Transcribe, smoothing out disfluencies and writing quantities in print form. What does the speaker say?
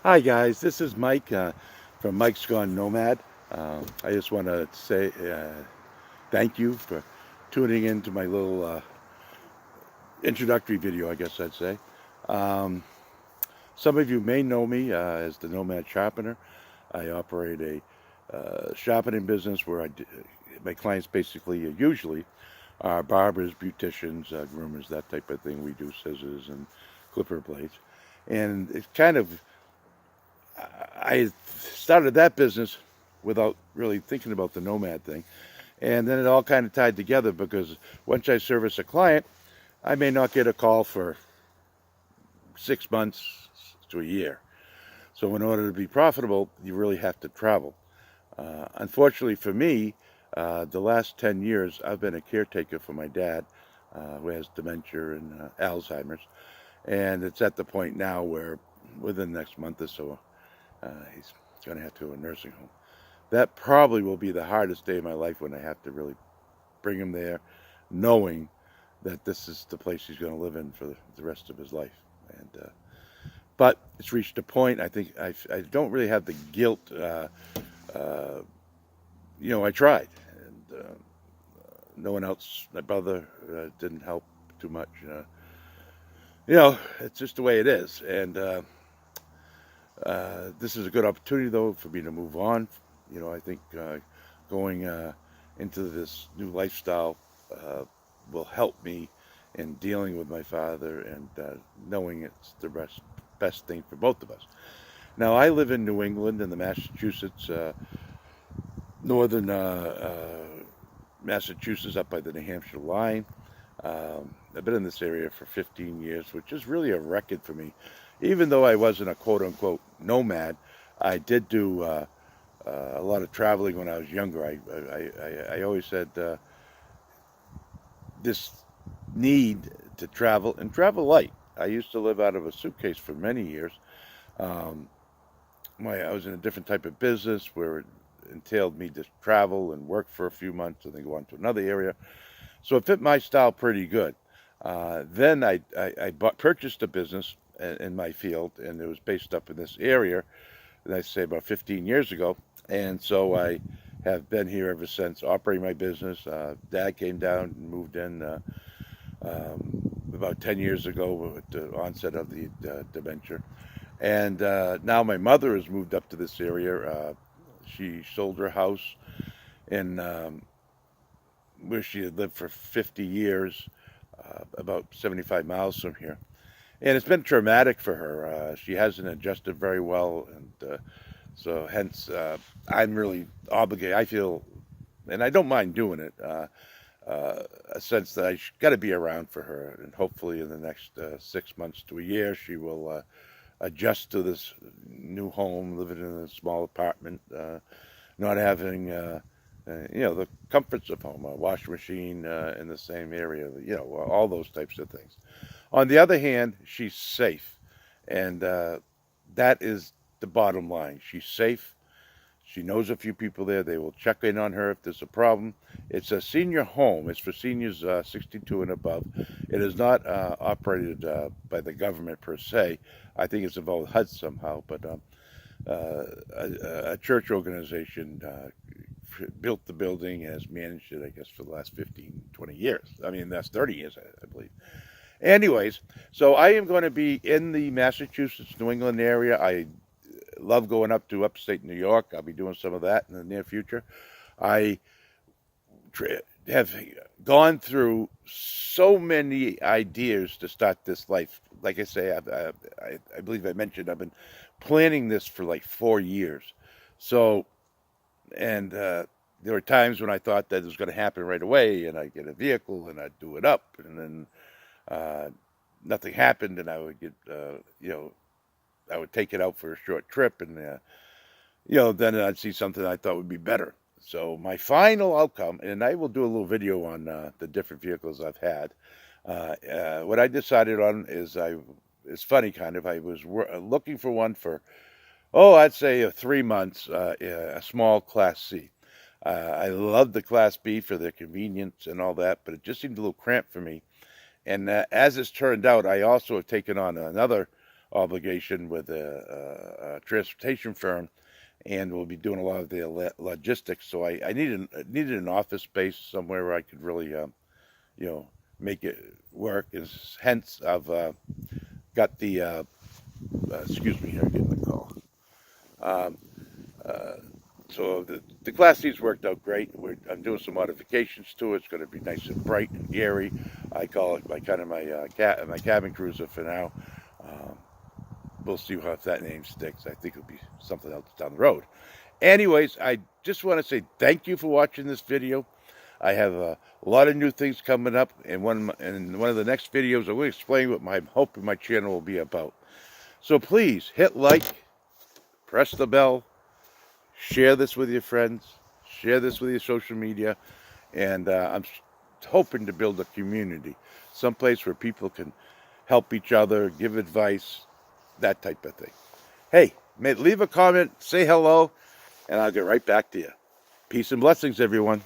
Hi guys, this is Mike from Mike's Gone Nomad. I just want to say thank you for tuning in to my little introductory video, I guess I'd say. Um, some of you may know me as the Nomad Sharpener. I operate a sharpening business where my clients basically usually are barbers, beauticians, groomers, that type of thing. We do scissors and clipper blades. And it's kind of I started that business without really thinking about the nomad thing. And then it all kind of tied together because once I service a client, I may not get a call for 6 months to a year. So, in order to be profitable, you really have to travel. Unfortunately for me, the last 10 years, I've been a caretaker for my dad, who has dementia and Alzheimer's. And it's at the point now where within the next month or so, he's going to have to go to a nursing home. That probably will be the hardest day of my life when I have to really bring him there, knowing that this is the place he's going to live in for the rest of his life. And but it's reached a point. I think I don't really have the guilt. Uh, I tried, and no one else. My brother didn't help too much. It's just the way it is. And this is a good opportunity, though, for me to move on. I think going into this new lifestyle uh, will help me in dealing with my father and knowing it's the best thing for both of us. Now, I live in New England in the Massachusetts, northern Massachusetts, up by the New Hampshire line. I've been in this area for 15 years, which is really a record for me. Even though I wasn't a quote unquote nomad, I did do a lot of traveling when I was younger. I always had this need to travel and travel light. I used to live out of a suitcase for many years. Um, I was in a different type of business where it entailed me to travel and work for a few months and then go on to another area. So it fit my style pretty good. Then I purchased a business in my field, and it was based up in this area, and I say about 15 years ago. And so I have been here ever since, operating my business. Dad came down and moved in about 10 years ago with the onset of the dementia. And now my mother has moved up to this area. She sold her house in where she had lived for 50 years, about 75 miles from here. And it's been traumatic for her. She hasn't adjusted very well, and so hence I'm really obligated. I feel, and I don't mind doing it, a sense that I got to be around for her, and hopefully in the next 6 months to a year, she will adjust to this new home, living in a small apartment, not having the comforts of home, a washing machine in the same area, all those types of things. On the other hand, she's safe, and that is the bottom line. She's safe. She knows a few people there. They will check in on her if there's a problem. It's a senior home. It's for seniors 62 and above. It is not operated by the government per se. I think it's involved HUD somehow, but a church organization built the building and has managed it, I guess, for the last 15, 20 years. I mean, that's 30 years, I believe. Anyways, so I am going to be in the Massachusetts, New England area. I love going up to upstate New York. I'll be doing some of that in the near future. I have gone through so many ideas to start this life. Like I say, I believe I mentioned I've been planning this for like 4 years. So, and there were times when I thought that it was going to happen right away, and I'd get a vehicle and I'd do it up, and then uh, nothing happened, and I would get, I would take it out for a short trip, and then I'd see something I thought would be better. So my final outcome, and I will do a little video on the different vehicles I've had. What I decided on is it's funny kind of. I was looking for one for, I'd say 3 months, a small Class C. I love the Class B for their convenience and all that, but it just seemed a little cramped for me. And as it's turned out, I also have taken on another obligation with a transportation firm, and we'll be doing a lot of the logistics. So I needed an office space somewhere where I could really, make it work. Hence, I've got the, excuse me, I'm getting the call. Um, uh, so the Class C's worked out great. I'm doing some modifications to it. It's going to be nice and bright and airy. I call it my cabin cruiser for now. Um, we'll see how if that name sticks. I think it'll be something else down the road. Anyways, I just want to say thank you for watching this video. I have a lot of new things coming up, and one of the next videos I will explain what I'm hoping my channel will be about. So please hit like, press the bell, share this with your friends, share this with your social media, and I'm hoping to build a community, someplace where people can help each other, give advice, that type of thing. Hey, leave a comment, say hello, and I'll get right back to you. Peace and blessings, everyone.